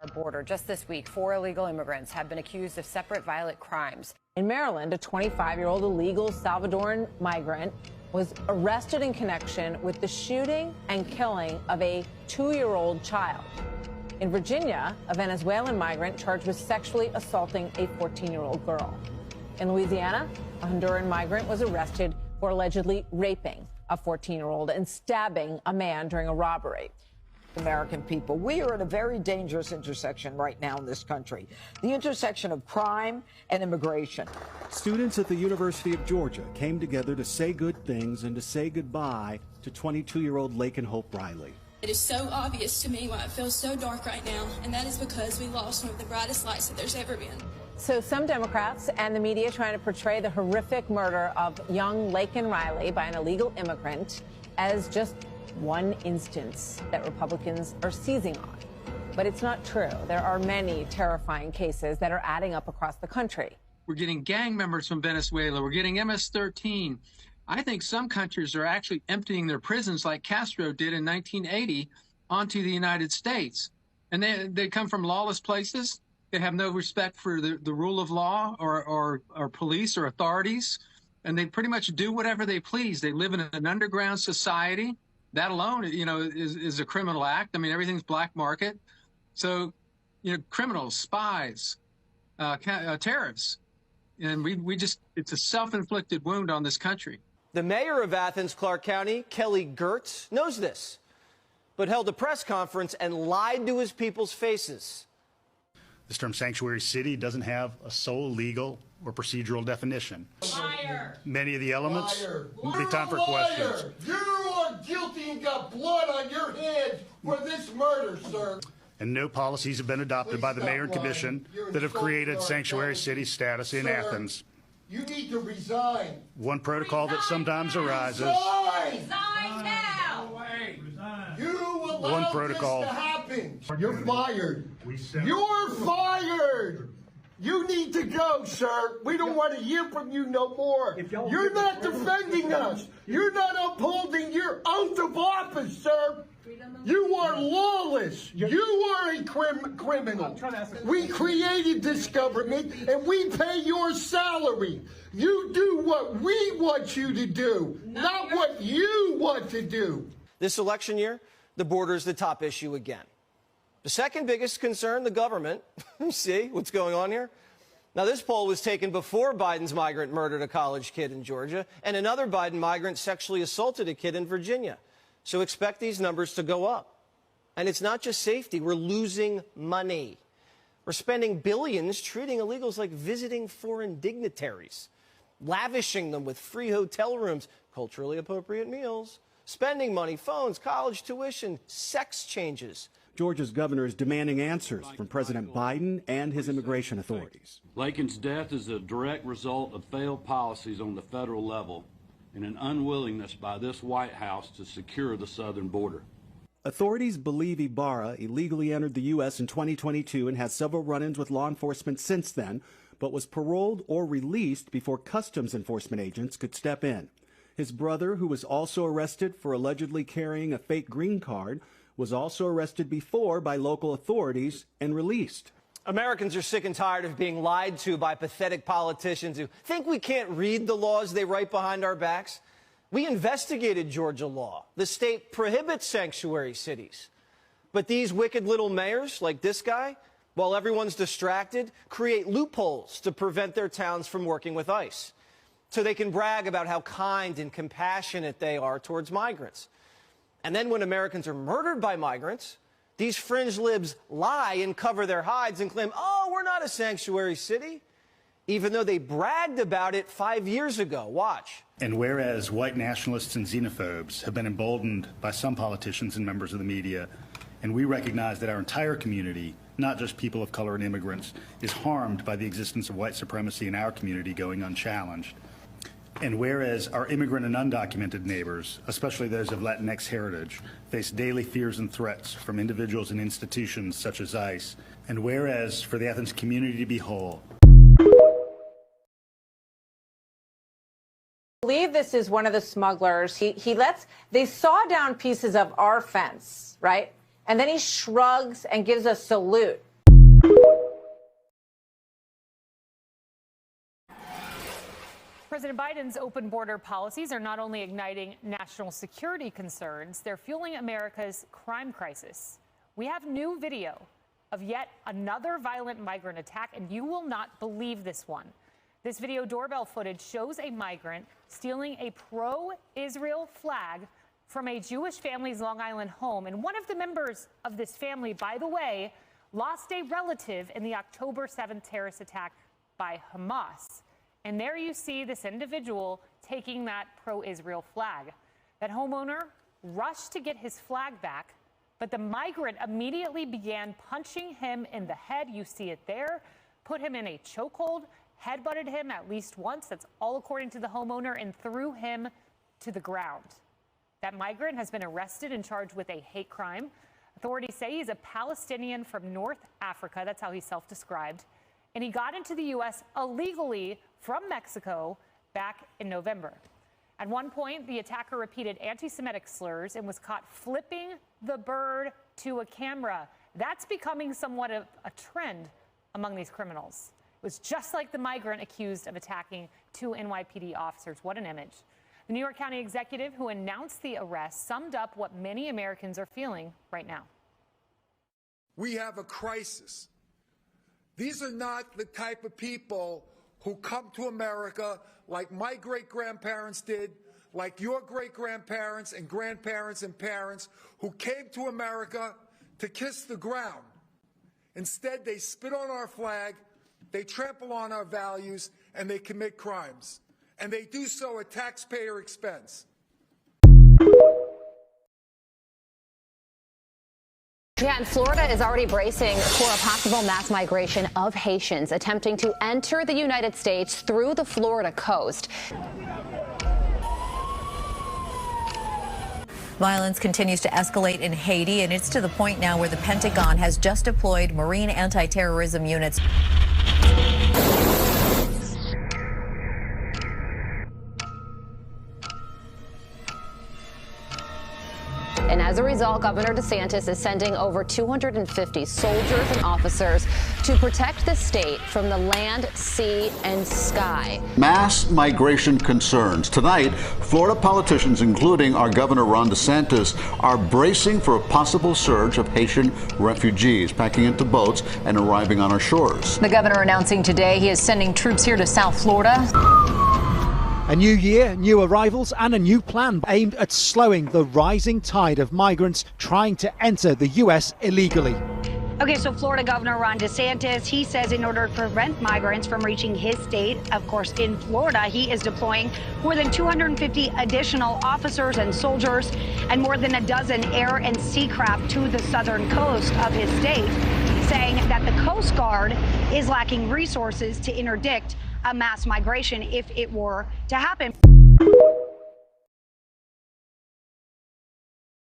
Our border. Just this week, 4 illegal immigrants have been accused of separate violent crimes. In Maryland, a 25-year-old illegal Salvadoran migrant was arrested in connection with the shooting and killing of a 2-year-old child. In Virginia, a Venezuelan migrant charged with sexually assaulting a 14-year-old girl. In Louisiana, a Honduran migrant was arrested for allegedly raping a 14-year-old and stabbing a man during a robbery. American people, we are at a very dangerous intersection right now in this country, the intersection of crime and immigration. Students at the University of Georgia came together to say good things and to say goodbye to 22-year-old Laken Hope Riley. It is so obvious to me why it feels so dark right now, and that is because we lost one of the brightest lights that there's ever been. So some Democrats and the media trying to portray the horrific murder of young Laken Riley by an illegal immigrant as just one instance that Republicans are seizing on. But it's not true. There are many terrifying cases that are adding up across the country. We're getting gang members from Venezuela. We're getting MS-13. I think some countries are actually emptying their prisons like Castro did in 1980 onto the United States. And they come from lawless places. They have no respect for the rule of law or police or authorities. And they pretty much do whatever they please. They live in an underground society. That alone, is a criminal act. I mean, everything's black market. So, criminals, spies, terrorists. And it's a self-inflicted wound on this country. The mayor of Athens, Clark County, Kelly Gertz, knows this, but held a press conference and lied to his people's faces. This term sanctuary city doesn't have a sole legal or procedural definition. Liar. Many of the elements, big time for questions. You are guilty and got blood on your hands for this murder, sir. And no policies have been adopted by the mayor and commission that have created sanctuary city status in Athens. You need to resign. One protocol that sometimes arises. Resign now. You allowed this to happen. You're fired. You're fired. You need to go, sir. We don't want to hear from you no more. You're not defending us. You're not upholding your oath of office, sir. You are lawless. You are a criminal. We created this government, and we pay your salary. You do what we want you to do, not what you want to do. This election year, the border is the top issue again. The second biggest concern, the government. See what's going on here? Now, this poll was taken before Biden's migrant murdered a college kid in Georgia and another Biden migrant sexually assaulted a kid in Virginia. So expect these numbers to go up. And it's not just safety. We're losing money. We're spending billions treating illegals like visiting foreign dignitaries, lavishing them with free hotel rooms, culturally appropriate meals, spending money, phones, college tuition, sex changes. Georgia's governor is demanding answers from President Biden and his immigration authorities. Laken's death is a direct result of failed policies on the federal level and an unwillingness by this White House to secure the southern border. Authorities believe Ibarra illegally entered the U.S. in 2022 and has several run-ins with law enforcement since then, but was paroled or released before customs enforcement agents could step in. His brother, who was also arrested for allegedly carrying a fake green card, was also arrested before by local authorities and released. Americans are sick and tired of being lied to by pathetic politicians who think we can't read the laws they write behind our backs. We investigated Georgia law. The state prohibits sanctuary cities. But these wicked little mayors, like this guy, while everyone's distracted, create loopholes to prevent their towns from working with ICE. So they can brag about how kind and compassionate they are towards migrants. And then when Americans are murdered by migrants, these fringe libs lie and cover their hides and claim, oh, we're not a sanctuary city, even though they bragged about it 5 years ago. Watch. And whereas white nationalists and xenophobes have been emboldened by some politicians and members of the media, and we recognize that our entire community, not just people of color and immigrants, is harmed by the existence of white supremacy in our community going unchallenged. And whereas our immigrant and undocumented neighbors, especially those of Latinx heritage, face daily fears and threats from individuals and institutions such as ICE, and whereas for the Athens community to be whole. I believe this is one of the smugglers. They saw down pieces of our fence, right? And then he shrugs and gives a salute President Biden's open border policies are not only igniting national security concerns, they're fueling America's crime crisis. We have new video of yet another violent migrant attack, and you will not believe this one. This video doorbell footage shows a migrant stealing a pro-Israel flag from a Jewish family's Long Island home. And one of the members of this family, by the way, lost a relative in the October 7th terrorist attack by Hamas. And there you see this individual taking that pro-Israel flag. That homeowner rushed to get his flag back, but the migrant immediately began punching him in the head. You see it there. Put him in a chokehold, headbutted him at least once. That's all according to the homeowner, and threw him to the ground. That migrant has been arrested and charged with a hate crime. Authorities say he's a Palestinian from North Africa. That's how he's self-described. And he got into the U.S. illegally from Mexico back in November. At one point, the attacker repeated anti-Semitic slurs and was caught flipping the bird to a camera. That's becoming somewhat of a trend among these criminals. It was just like the migrant accused of attacking two NYPD officers. What an image. The New York County executive who announced the arrest summed up what many Americans are feeling right now. We have a crisis. These are not the type of people who come to America like my great-grandparents did, like your great-grandparents and grandparents and parents who came to America to kiss the ground. Instead, they spit on our flag, they trample on our values, and they commit crimes. And they do so at taxpayer expense. Yeah, and Florida is already bracing for a possible mass migration of Haitians attempting to enter the United States through the Florida coast. Violence continues to escalate in Haiti, and it's to the point now where the Pentagon has just deployed Marine anti-terrorism units. And as a result, Governor DeSantis is sending over 250 soldiers and officers to protect the state from the land, sea, and sky. Mass migration concerns. Tonight, Florida politicians, including our Governor Ron DeSantis, are bracing for a possible surge of Haitian refugees packing into boats and arriving on our shores. The governor announcing today he is sending troops here to South Florida. A new year, new arrivals, and a new plan aimed at slowing the rising tide of migrants trying to enter the U.S. illegally. Okay, so Florida Governor Ron DeSantis, he says in order to prevent migrants from reaching his state, of course, in Florida, he is deploying more than 250 additional officers and soldiers and more than a dozen air and sea craft to the southern coast of his state, saying that the Coast Guard is lacking resources to interdict a mass migration if it were to happen.